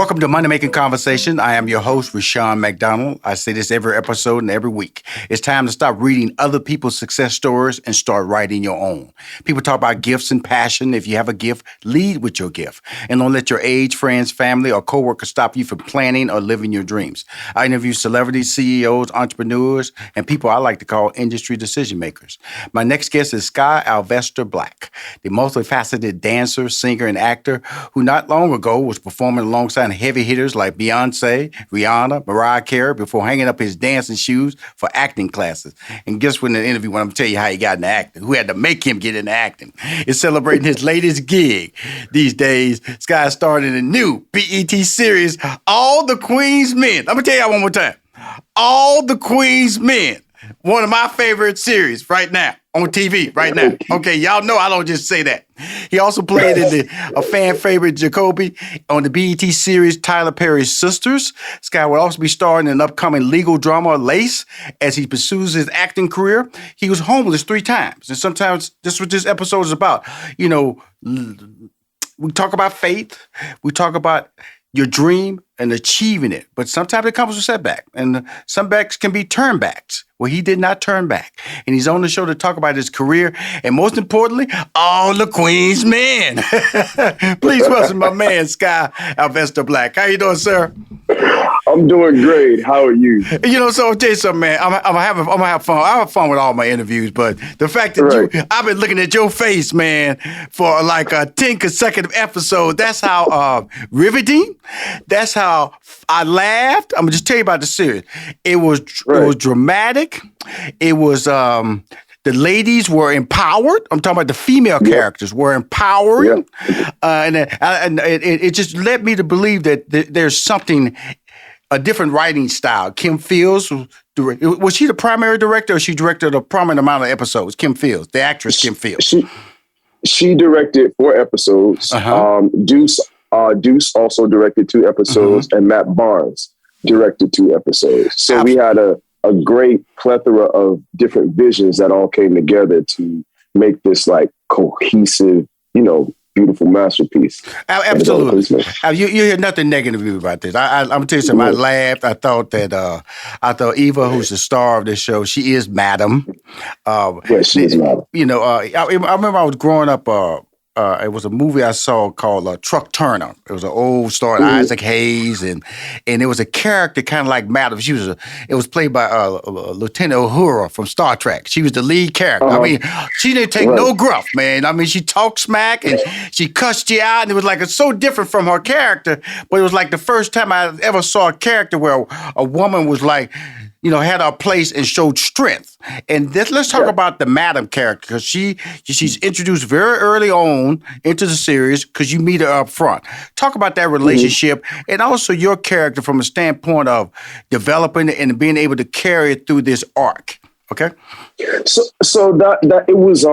Welcome to Money Making Conversation. I am your host, Rashawn McDonald. I say this every episode and every week. It's time to stop reading other people's success stories and start writing your own. People talk about gifts and passion. If you have a gift, lead with your gift. And don't let your age, friends, family, or coworkers stop you from planning or living your dreams. I interview celebrities, CEOs, entrepreneurs, and people I like to call industry decision makers. My next guest is Skyh Alvester Black, the multifaceted dancer, singer, and actor who not long ago was performing alongside heavy hitters like Beyonce, Rihanna, Mariah Carey before hanging up his dancing shoes for acting classes. And guess what, in the interview, when I'm telling you how he got into acting, who had to make him get into acting, is celebrating his latest gig. These days, Skyh started a new BET series, All the Queen's Men. I'm going to tell you one more time. All the Queen's Men. One of my favorite series right now on TV right now. Okay, y'all know I don't just say that. He also played in a fan favorite Jacoby on the BET series Tyler Perry's Sisters. Skyh will also be starring in an upcoming legal drama Lace as he pursues his acting career. He was homeless 3 times, and sometimes this is what this episode is about. You know, we talk about faith, we talk about your dream and achieving it. But sometimes it comes with setback. And some backs can be turnbacks. Well, he did not turn back. And he's on the show to talk about his career. And most importantly, all the Queen's men. Please welcome my man, Skyh Alvester Black. How you doing, sir? I'm doing great. How are you? You know, so I'll tell you something, man. I'm gonna have fun. I have fun with all my interviews, but the fact that I've been looking at your face, man, for like 10 consecutive episodes. That's how riveting. That's how I laughed. I'm gonna just tell you about the series. It was dramatic. It was the ladies were empowered. I'm talking about the female characters were empowering, and it just led me to believe that there's something. A different writing style. Kim Fields, was she the primary director, or she directed a prominent amount of episodes? Kim Fields, the actress Kim Fields. She directed 4 episodes. Deuce also directed 2 episodes, and Matt Barnes directed 2 episodes. So we had a great plethora of different visions that all came together to make this like cohesive, beautiful masterpiece. Absolutely. You hear nothing negative about this. I'm gonna tell you something. I laughed. I thought Eva, who's the star of this show, she is Madam. She is Madam. I remember I was growing up. It was a movie I saw called Truck Turner. It was an old starring Isaac Hayes, and it was a character kind of like Madam. It was played by Lieutenant Uhura from Star Trek. She was the lead character. I mean, she didn't take no gruff, man. I mean, she talked smack and she cussed you out, and it was like it's so different from her character. But it was like the first time I ever saw a character where a woman was like, had her place and showed strength. And let's talk about the Madam character, because she's introduced very early on into the series because you meet her up front. Talk about that relationship and also your character from a standpoint of developing and being able to carry it through this arc. Okay? So that it was,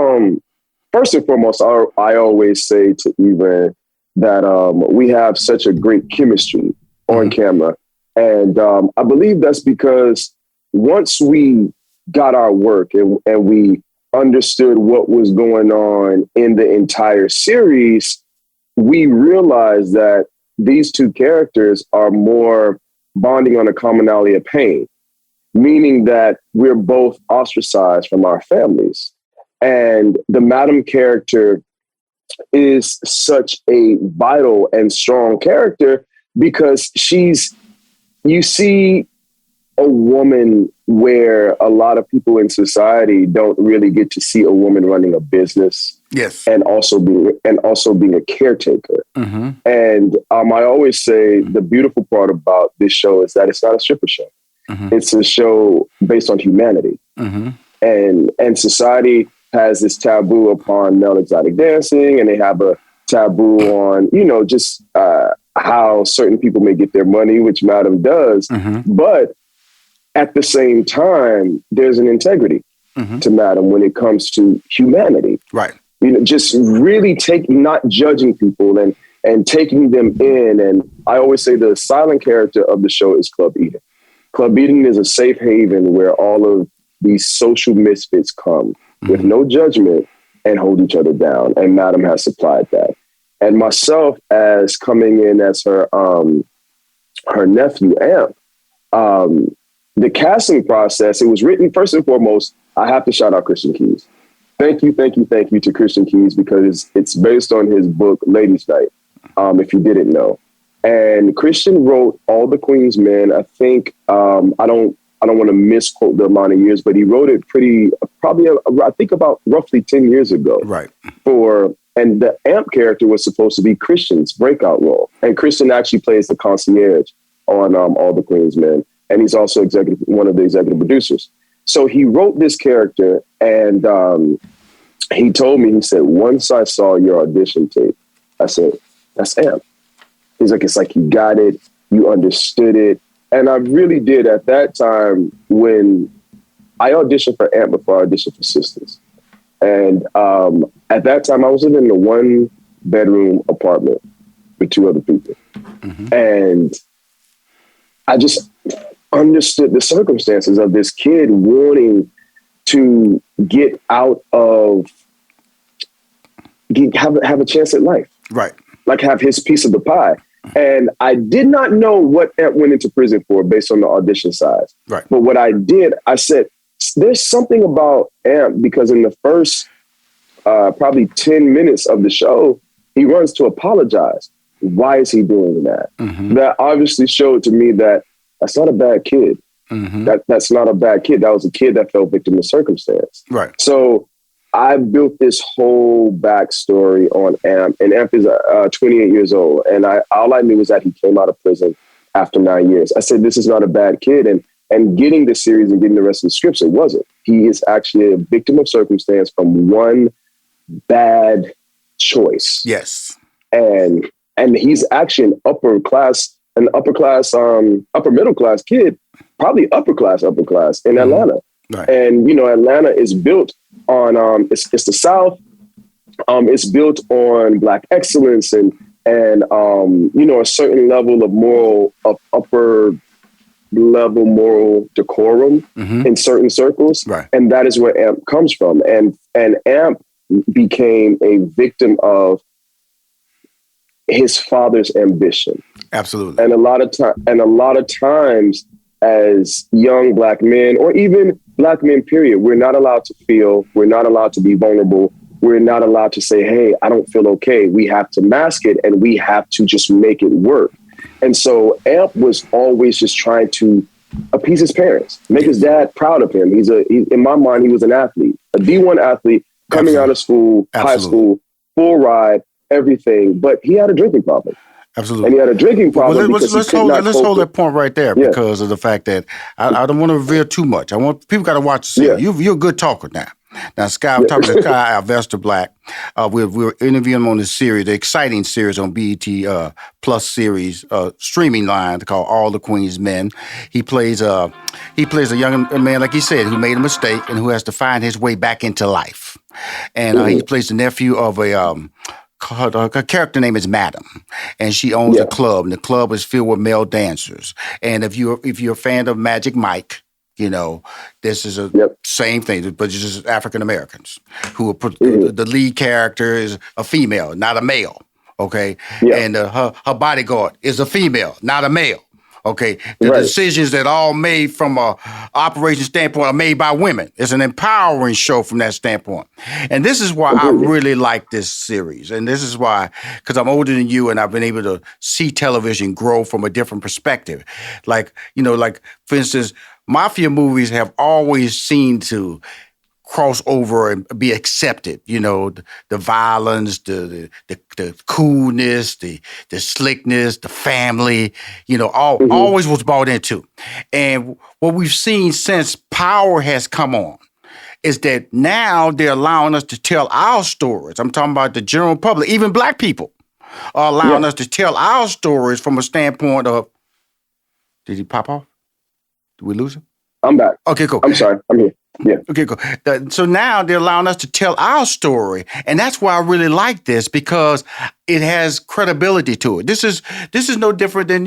first and foremost, I always say to Eva that we have such a great chemistry on camera. And I believe that's because once we got our work and we understood what was going on in the entire series, we realized that these 2 characters are more bonding on a commonality of pain, meaning that we're both ostracized from our families. And the Madam character is such a vital and strong character because you see a woman where a lot of people in society don't really get to see a woman running a business. Yes. And also being a caretaker. And I always say the beautiful part about this show is that it's not a stripper show. It's a show based on humanity. And society has this taboo upon male exotic dancing, and they have a taboo on, just how certain people may get their money, which Madam does. But at the same time, there's an integrity to Madam when it comes to humanity. Right. Just really not judging people and taking them in. And I always say the silent character of the show is Club Eden. Club Eden is a safe haven where all of these social misfits come with no judgment and hold each other down. And Madam has supplied that. And myself, as coming in as her her nephew, Amp. The casting process, it was written, first and foremost, I have to shout out Christian Keys. Thank you to Christian Keys, because it's based on his book, Ladies' Night, if you didn't know. And Christian wrote All the Queen's Men. I think, I don't want to misquote the amount of years, but he wrote it I think about roughly 10 years ago. Right. And the Amp character was supposed to be Christian's breakout role. And Christian actually plays the concierge on All the Queen's Men. And he's also one of the executive producers. So he wrote this character, and he told me, he said, once I saw your audition tape, I said, that's Amp. He's like, it's like you got it, you understood it. And I really did at that time when I auditioned for Amp before I auditioned for Sisters. And at that time, I was living in a 1-bedroom apartment with 2 other people. Mm-hmm. And I just understood the circumstances of this kid wanting to get out of, have a chance at life. Right. Like have his piece of the pie. And I did not know what Amp went into prison for based on the audition size. Right. But what I did, I said, there's something about Amp, because in the first probably 10 minutes of the show, he runs to apologize. Why is he doing that? Mm-hmm. That obviously showed to me that that's not a bad kid. Mm-hmm. That's not a bad kid. That was a kid that fell victim to circumstance. Right. So I built this whole backstory on Amp, and Amp is 28 years old. And all I knew was that he came out of prison after 9 years. I said, this is not a bad kid. And getting the series and getting the rest of the scripts, it wasn't. He is actually a victim of circumstance from one bad choice. Yes. And he's actually an upper middle class kid, probably upper class in Atlanta. Right. And, Atlanta is built on, it's the South. It's built on Black excellence and a certain level of upper level moral decorum in certain circles. Right. And that is where Amp comes from. And Amp became a victim of his father's ambition. Absolutely. And a lot of times as young Black men, or even Black men, period, we're not allowed to feel, we're not allowed to be vulnerable. We're not allowed to say, hey, I don't feel okay. We have to mask it, and we have to just make it work. And so Amp was always just trying to appease his parents, make his dad proud of him. In my mind, he was an athlete, a D1 athlete coming out of school, high school, full ride, everything. But he had a drinking problem. Absolutely. And he had a drinking problem. Let's hold that point right there because of the fact that I don't want to reveal too much. People got to watch the series. You're a good talker now. Now, I'm talking to Skyh Alvester Black. We're interviewing him on this series, the exciting series on BET Plus series streaming line called All the Queen's Men. He plays a young man, like he said, who made a mistake and who has to find his way back into life. And he plays the nephew of her character name is Madam, and she owns a club, and the club is filled with male dancers. And if you're a fan of Magic Mike, this is a same thing, but it's just African Americans who are the lead character is a female, not a male. Okay, and her bodyguard is a female, not a male. Okay, the decisions that all made from a operation standpoint are made by women. It's an empowering show from that standpoint. And this is why I really like this series. And this is why, because I'm older than you and I've been able to see television grow from a different perspective. Like, for instance, mafia movies have always seemed to cross over and be accepted. The violence, the coolness, the slickness, the family, always was bought into. And what we've seen since power has come on is that now they're allowing us to tell our stories. I'm talking about the general public, even Black people are allowing us to tell our stories from a standpoint of, did he pop off? Did we lose him? I'm back. Okay, cool. I'm sorry. I'm here. Yeah. Okay, cool. So now they're allowing us to tell our story, and that's why I really like this because it has credibility to it. This is no different than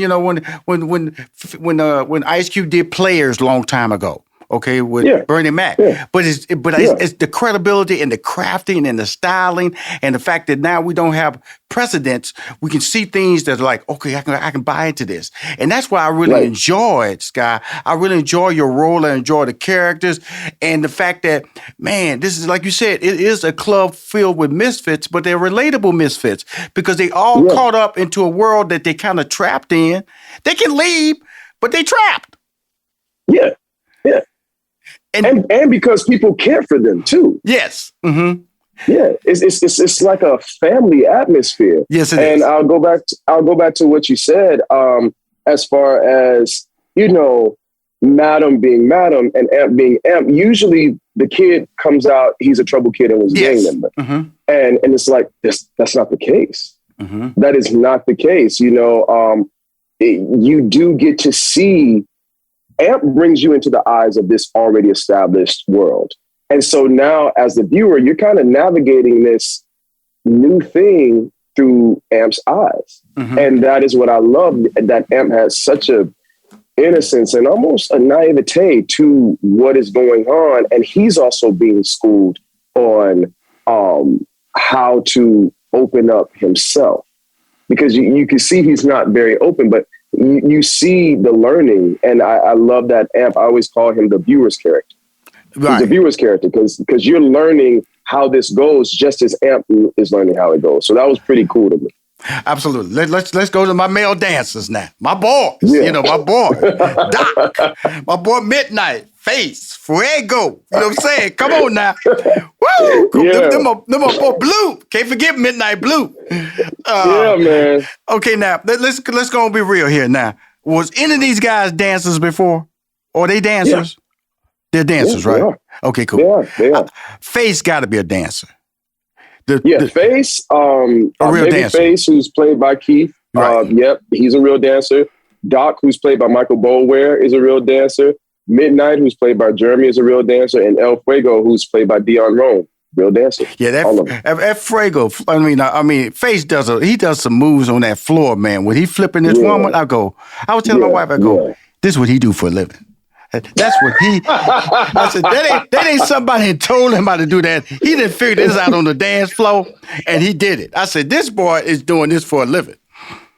when Ice Cube did Players a long time ago. okay, with Bernie Mac. Yeah. But it's the credibility and the crafting and the styling and the fact that now we don't have precedents. We can see things that are like, okay, I can buy into this. And that's why I really enjoy it, Skyh. I really enjoy your role. I enjoy the characters and the fact that, man, this is, like you said, it is a club filled with misfits, but they're relatable misfits because they all caught up into a world that they kind of trapped in. They can leave, but they trapped. Yeah. Yeah. And because people care for them too. Yes. Mm-hmm. Yeah. It's like a family atmosphere. Yes, it is. And I'll go back to what you said, as far as, Madam being Madam and Amp being Amp. Usually the kid comes out, he's a trouble kid and was a gang member. Mm-hmm. And it's like, that's not the case. Mm-hmm. That is not the case. You do get to see, Amp brings you into the eyes of this already established world. And so now as the viewer, you're kind of navigating this new thing through Amp's eyes. Mm-hmm. And that is what I love, that Amp has such a innocence and almost a naivete to what is going on. And he's also being schooled on how to open up himself, because you can see he's not very open, but you see the learning. And I love that Amp, I always call him the viewer's character. Right. He's the viewer's character because you're learning how this goes just as Amp is learning how it goes. So that was pretty cool to me. Absolutely. Let's go to my male dancers now. My boys, my boy, Doc, my boy Midnight, Face, Fuego. You know what I'm saying? Come on now. Woo! Them my boy Blue. Can't forget Midnight Blue. Yeah, man. Okay, now let's go and be real here. Now, was any of these guys dancers before? Or they dancers? Yeah. They're dancers, right? Are. Okay, cool. They are. Face got to be a dancer. Face, a real dancer. Face, who's played by Keith. Right. He's a real dancer. Doc, who's played by Michael Boulware, is a real dancer. Midnight, who's played by Jeremy, is a real dancer, and El Fuego, who's played by Dion Rome, real dancer. Yeah, that Fuego. I mean, Face does some moves on that floor, man. When he flipping this woman, I was telling my wife, this is what he do for a living. That's what I said, that ain't somebody told him how to do that. He didn't figure this out on the dance floor, and he did it. I said, this boy is doing this for a living.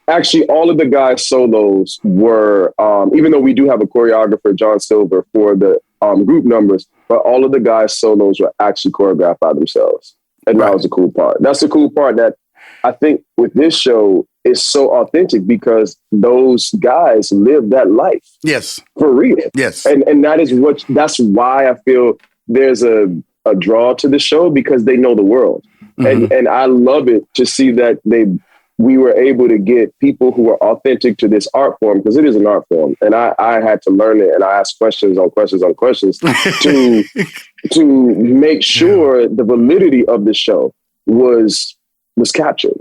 Actually, all of the guys' solos were, even though we do have a choreographer, John Silver, for the group numbers, but all of the guys' solos were actually choreographed by themselves. And that was the cool part. That's the cool part that I think with this show is so authentic, because those guys live that life. Yes. For real. Yes. And that's why I feel there's a draw to the show, because they know the world. Mm-hmm. And I love it to see that we were able to get people who are authentic to this art form, because it is an art form. And I had to learn it, and I asked questions on questions on questions to make sure the validity of the show was captured.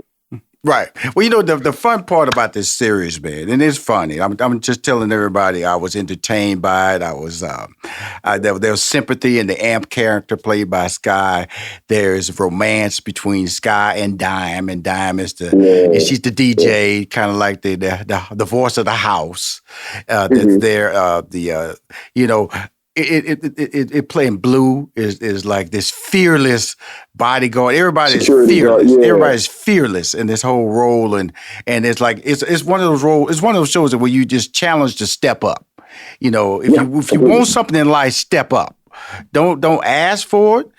Right. Well, the fun part about this series, man, and it's funny. I'm just telling everybody I was entertained by it. I was there was sympathy in the Amp character played by Skyh. There's romance between Skyh and Dime, and Dime is and she's the DJ, kind of like the voice of the house. That's there. It playing Blue is like this fearless bodyguard. Everybody's fearless. Yeah. Everybody's fearless in this whole role, and it's like it's one of those roles. It's one of those shows where you just challenge to step up. If you want something in life, step up. Don't ask for it.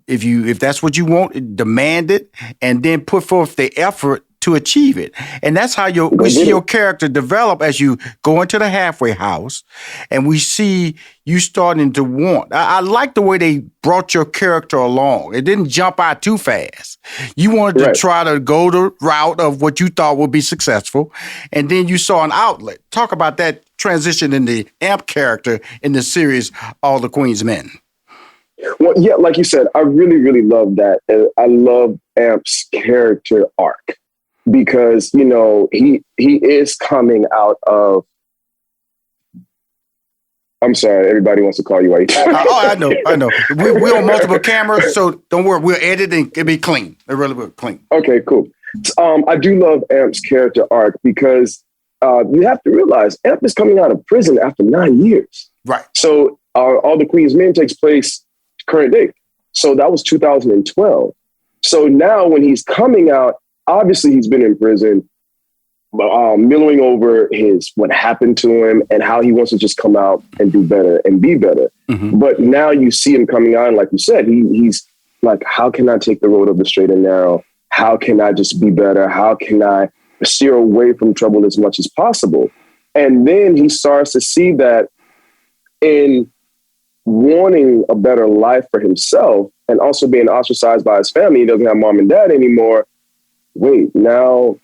If that's what you want, demand it, and then put forth the effort to achieve it. And that's how we see your character develop as you go into the halfway house, and we see you starting to want. I like the way they brought your character along. It didn't jump out too fast. You wanted to try to go the route of what you thought would be successful, and then you saw an outlet. Talk about that transition in the Amp character in the series, All the Queen's Men. Well, yeah, like you said, I really, really love that. And I love Amp's character arc, because, he is coming out of, I'm sorry, everybody wants to call you right. I know. We're on multiple cameras, so don't worry. We'll edit and it'll be clean. It really will be clean. Okay, cool. I do love Amp's character arc, because you have to realize Amp is coming out of prison after 9 years. Right. So All the Queen's Men takes place current day. So that was 2012. So now when he's coming out, obviously he's been in prison, milling over what happened to him and how he wants to just come out and do better and be better. Mm-hmm. But now you see him coming out, and like you said, he's like, how can I take the road of the straight and narrow? How can I just be better? How can I steer away from trouble as much as possible? And then he starts to see that in wanting a better life for himself and also being ostracized by his family, he doesn't have mom and dad anymore. Wait, now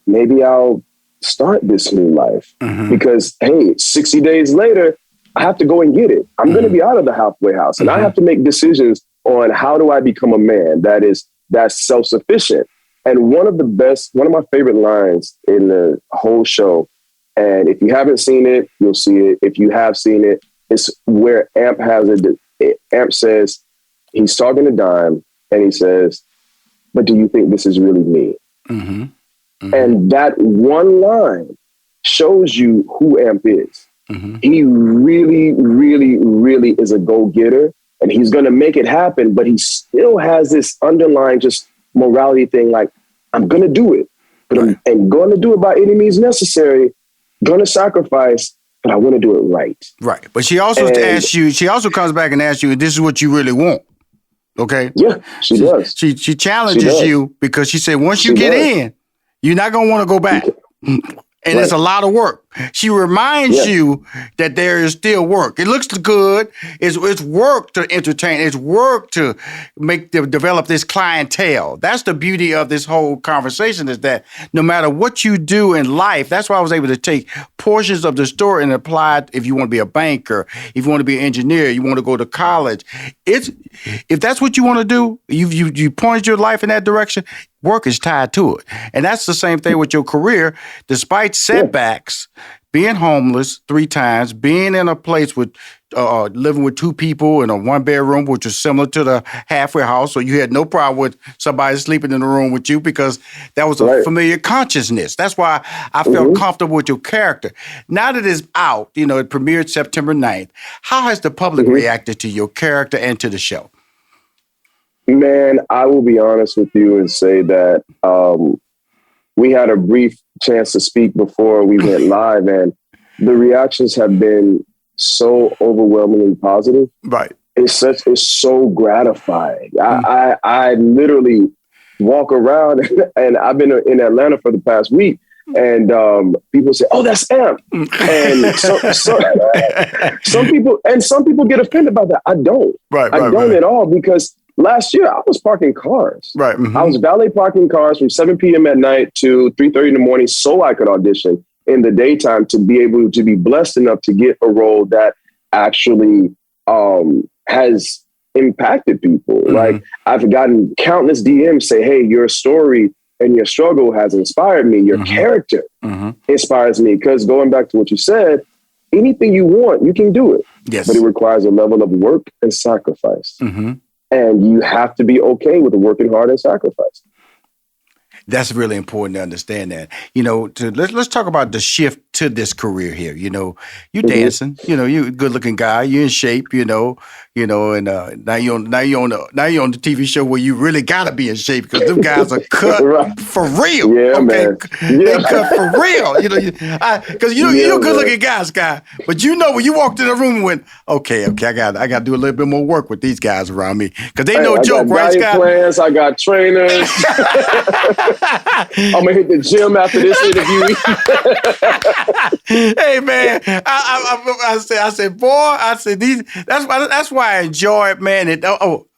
maybe I'll start this new life. Mm-hmm. Because, hey, 60 days later, I have to go and get it. I'm going to be out of the halfway house, and I have to make decisions on how do I become a man that's self-sufficient. And one of my favorite lines in the whole show, and if you haven't seen it, you'll see it. If you have seen it, it's where Amp Amp says, he's talking to Dime, and he says, but do you think this is really me? Mm-hmm. Mm-hmm. And that one line shows you who Amp is. Mm-hmm. He really, really, really is a go-getter, and he's going to make it happen, but he still has this underlying just morality thing, like, I'm going to do it, but I'm going to do it by any means necessary, going to sacrifice, but I want to do it right. Right. But she also comes back and asks you, this is what you really want. Okay? Yeah, she does. She challenges you because she said, once you get in, you're not going to want to go back. And it's a lot of work. She reminds you that there is still work. It looks good. It's work to entertain. It's work to develop this clientele. That's the beauty of this whole conversation, is that no matter what you do in life, that's why I was able to take portions of the story and apply it. If you want to be a banker, if you want to be an engineer, you want to go to college. If that's what you want to do, you pointed your life in that direction, work is tied to it. And that's the same thing with your career. Despite setbacks, being homeless 3 times, being in a place with living with 2 people in a 1-bedroom, which was similar to the halfway house. So you had no problem with somebody sleeping in the room with you because that was a familiar consciousness. That's why I felt comfortable with your character. Now that it's out, it premiered September 9th. How has the public reacted to your character and to the show? Man, I will be honest with you and say that we had a brief chance to speak before we went live, and the reactions have been so overwhelmingly positive. Right. It's so gratifying. I literally walk around, and I've been in Atlanta for the past week, and people say, "Oh, that's Amp," and some people get offended by that. I don't. I don't at all, because last year I was parking cars. Right. Mm-hmm. I was valet parking cars from 7 p.m. at night to 3:30 in the morning so I could audition in the daytime to be able to be blessed enough to get a role that actually has impacted people. Mm-hmm. Like, I've gotten countless DMs say, hey, your story and your struggle has inspired me. Your character inspires me. Because going back to what you said, anything you want, you can do it. Yes. But it requires a level of work and sacrifice. Mm-hmm. And you have to be okay with working hard and sacrifice. That's really important to understand that. Let's talk about the shift to this career here. You dancing. You're a good-looking guy. You're in shape. And now you're on the TV show where you really gotta be in shape because them guys are cut for real. Yeah, man. They cut for real. Because you're a good-looking guy, Skyh. But when you walked in the room and went, okay, I got to do a little bit more work with these guys around me because they no joke, right, Skyh? Plans, I got trainers. I'm gonna hit the gym after this interview. Hey man, I said these. That's why I enjoy it, man.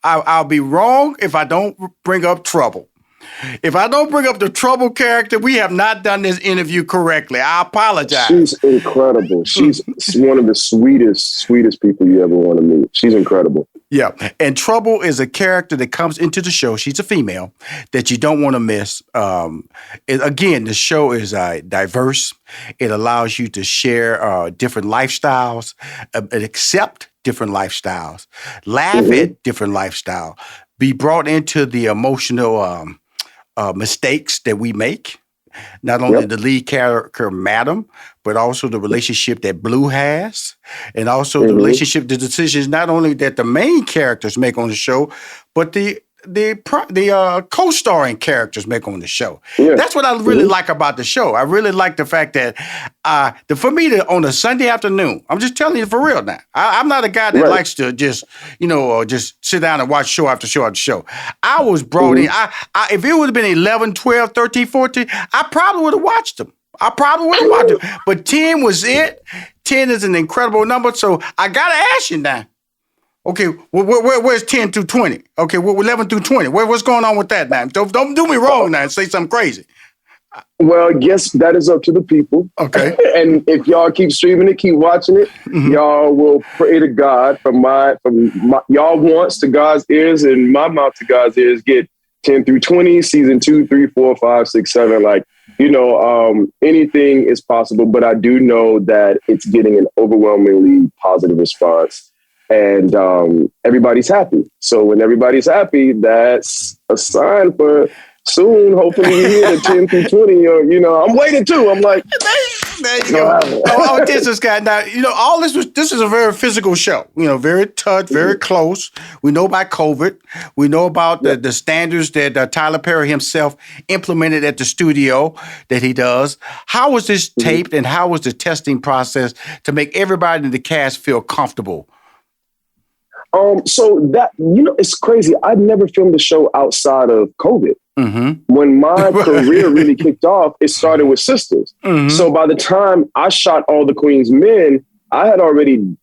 I'll be wrong if I don't bring up trouble. If I don't bring up the trouble character, we have not done this interview correctly. I apologize. She's incredible. She's one of the sweetest people you ever want to meet. She's incredible. Yeah. And Trouble is a character that comes into the show. She's a female that you don't want to miss. Again, the show is diverse. It allows you to share different lifestyles, accept different lifestyles, laugh at different lifestyles, be brought into the emotional mistakes that we make. Not only the lead character, Madam, but also the relationship that Blue has, and also the relationship, the decisions not only that the main characters make on the show, but the co-starring characters make on the show. Yeah. That's what I really like about the show. I really like the fact that for me on a Sunday afternoon, I'm just telling you for real now. I'm not a guy that likes to just just sit down and watch show after show after show. I was brought in. If it would have been 11, 12, 13, 14, I probably would have watched them. But 10 was it. 10 is an incredible number. So I gotta ask you now. Okay, where's 10 through 20? Okay, 11 through 20. What's going on with that now? Don't do me wrong now and say something crazy. Well, I guess that is up to the people. Okay. And if y'all keep streaming it, keep watching it, y'all will pray to God from y'all wants to God's ears and my mouth to God's ears. Get 10 through 20, season 2, 3, 4, 5, 6, 7. Like, anything is possible, but I do know that it's getting an overwhelmingly positive response. And everybody's happy. So when everybody's happy, that's a sign for soon, hopefully we hear the 10 through 20 or, I'm waiting too. I'm like, there you go. This guy. Now, all this is a very physical show, very touch, very close. We know about COVID. We know about the standards that Tyler Perry himself implemented at the studio that he does. How was this taped and how was the testing process to make everybody in the cast feel comfortable? So that, it's crazy. I'd never filmed a show outside of COVID. When my career really kicked off, it started with Sisters. So by the time I shot All the Queen's Men, I had already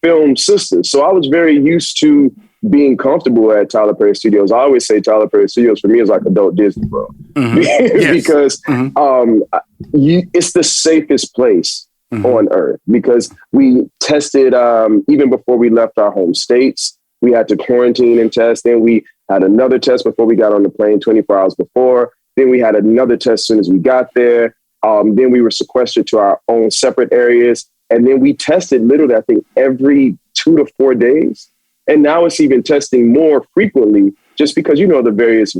filmed Sisters. So I was very used to being comfortable at Tyler Perry Studios. I always say Tyler Perry Studios for me is like adult Disney, bro. Because it's the safest place on earth, because we tested even before we left our home states. We had to quarantine and test. Then we had another test before we got on the plane 24 hours before. Then we had another test as soon as we got there. Then we were sequestered to our own separate areas. And then we tested literally, I think, every 2 to 4 days. And now it's even testing more frequently just because, the various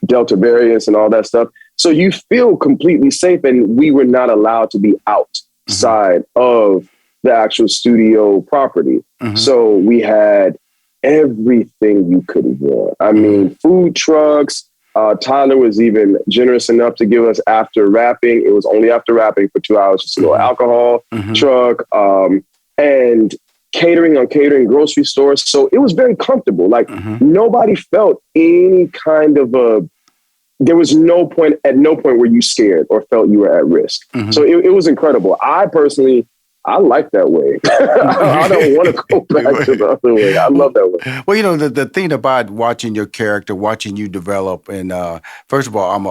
Delta variants and all that stuff. So you feel completely safe, and we were not allowed to be outside of the actual studio property. So we had everything you could want. I mean, food trucks. Tyler was even generous enough to give us after wrapping. It was only after wrapping for 2 hours, just a little alcohol truck, and catering grocery stores. So it was very comfortable. Like nobody felt any kind of there was no point where you scared or felt you were at risk. So it was incredible. I personally, I like that way. I don't want to go back to the other way. I love that way. Well, the thing about watching your character, watching you develop, and first of all, I'm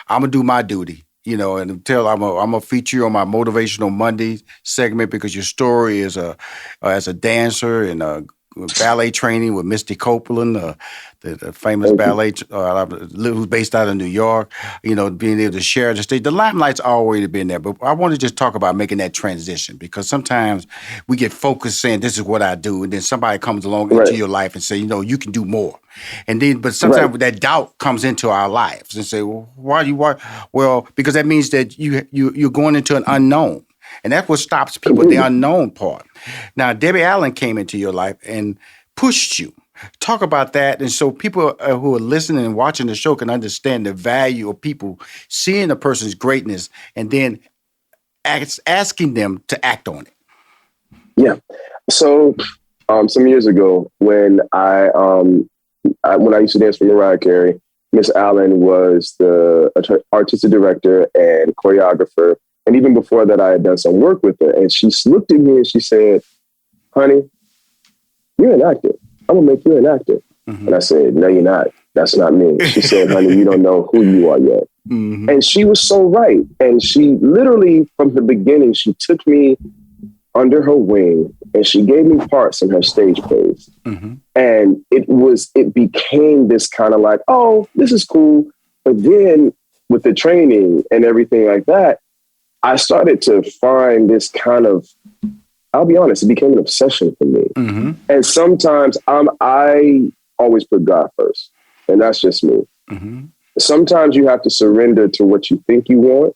gonna do my duty, and until I'm gonna feature you on my Motivational Monday segment, because your story is as a dancer and ballet training with Misty Copeland, the famous ballet who's based out of New York, being able to share the stage. The limelight's already been there, but I want to just talk about making that transition, because sometimes we get focused saying, this is what I do, and then somebody comes along into your life and say, you can do more. And then, but sometimes that doubt comes into our lives and say, well, why? Well, because that means that you're going into an unknown. And that's what stops people, the unknown part. Now, Debbie Allen came into your life and pushed you. Talk about that. And so people who are listening and watching the show can understand the value of people seeing a person's greatness and then asking them to act on it. Yeah. So some years ago, when I used to dance for Mariah Carey, Miss Allen was the artistic director and choreographer. And even before that, I had done some work with her. And she looked at me and she said, honey, you're an actor. I'm going to make you an actor. And I said, no, you're not. That's not me. She said, honey, you don't know who you are yet. And she was so right. And she literally, from the beginning, she took me under her wing and she gave me parts in her stage plays. And it became this kind of like, oh, this is cool. But then with the training and everything like that, I started to find this kind of, I'll be honest, it became an obsession for me. And sometimes I always put God first, and that's just me. sometimes you have to surrender to what you think you want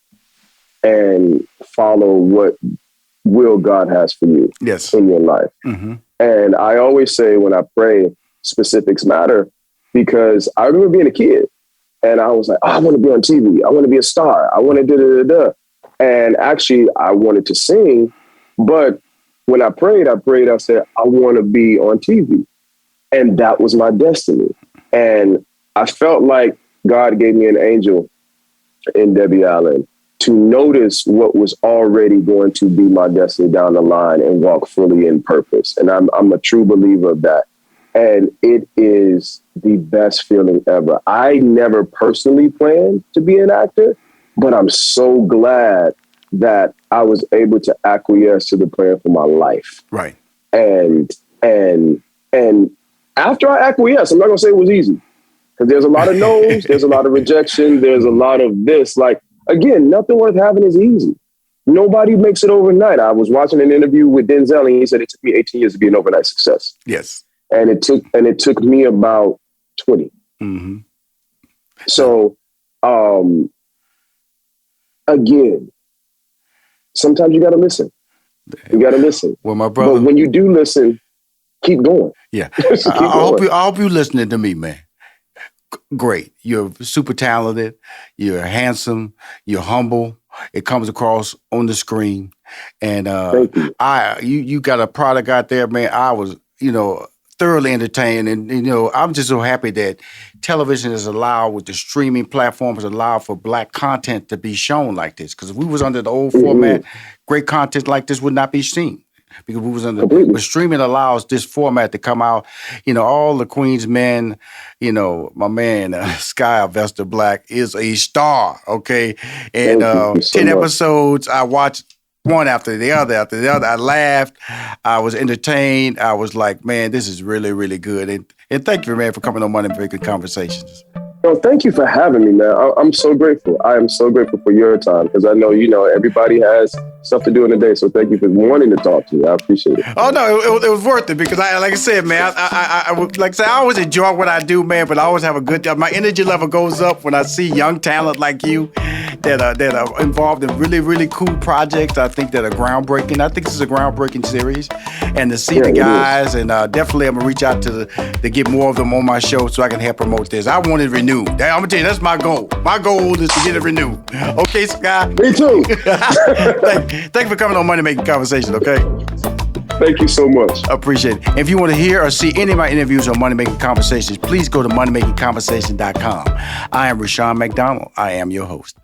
and follow what will God has for you in your life. Mm-hmm. And I always say when I pray, specifics matter, because I remember being a kid and I was like, oh, I want to be on TV. I want to be a star. I want to da-da-da-da. And actually I wanted to sing, but when I prayed, I said, I want to be on TV. And that was my destiny. And I felt like God gave me an angel in Debbie Allen to notice what was already going to be my destiny down the line and walk fully in purpose. And I'm a true believer of that. And it is the best feeling ever. I never personally planned to be an actor, but I'm so glad that I was able to acquiesce to the plan for my life. Right. And after I acquiesced, I'm not gonna say it was easy, because there's a lot of no's, there's a lot of rejection, there's a lot of this. Like, again, nothing worth having is easy. Nobody makes it overnight. I was watching an interview with Denzel, and he said it took me 18 years to be an overnight success. Yes. And it took me about 20. Mm-hmm. So, again, sometimes you got to listen. You got to listen. Well, my brother, but when you do listen, keep going. Yeah. I hope you listening to me, man. Great. You're super talented. You're handsome. You're humble. It comes across on the screen. And you got a product out there, man. I was, thoroughly entertained. And, I'm just so happy that television is allowed, with the streaming platforms, allow for Black content to be shown like this. Because if we was under the old format, great content like this would not be seen. Because we was under, but streaming allows this format to come out. All the Queen's Men, my man, Skyh Alvester Black is a star, okay? And 10 episodes, I watched one after the other. I laughed. I was entertained. I was like, man, this is really, really good. And thank you, man, for coming on Money Making Conversations. Well, thank you for having me, man. I'm so grateful. I am so grateful for your time, because I know, everybody has stuff to do in the day. So thank you for wanting to talk to me. I appreciate it. Oh, no, it was worth it, because like I said, man, I always enjoy what I do, man, but I always have a good time. My energy level goes up when I see young talent like you that are involved in really, really cool projects. I think that are groundbreaking. I think this is a groundbreaking series. And to see the guys, and definitely I'm going to reach out to get more of them on my show so I can help promote this. I want it renewed. I'm going to tell you, that's my goal. My goal is to get it renewed. Okay, Skyh? Me too. Thank you for coming on Money Making Conversation, okay? Thank you so much. I appreciate it. If you want to hear or see any of my interviews on Money Making Conversations, please go to moneymakingconversation.com. I am Rushion McDonald. I am your host.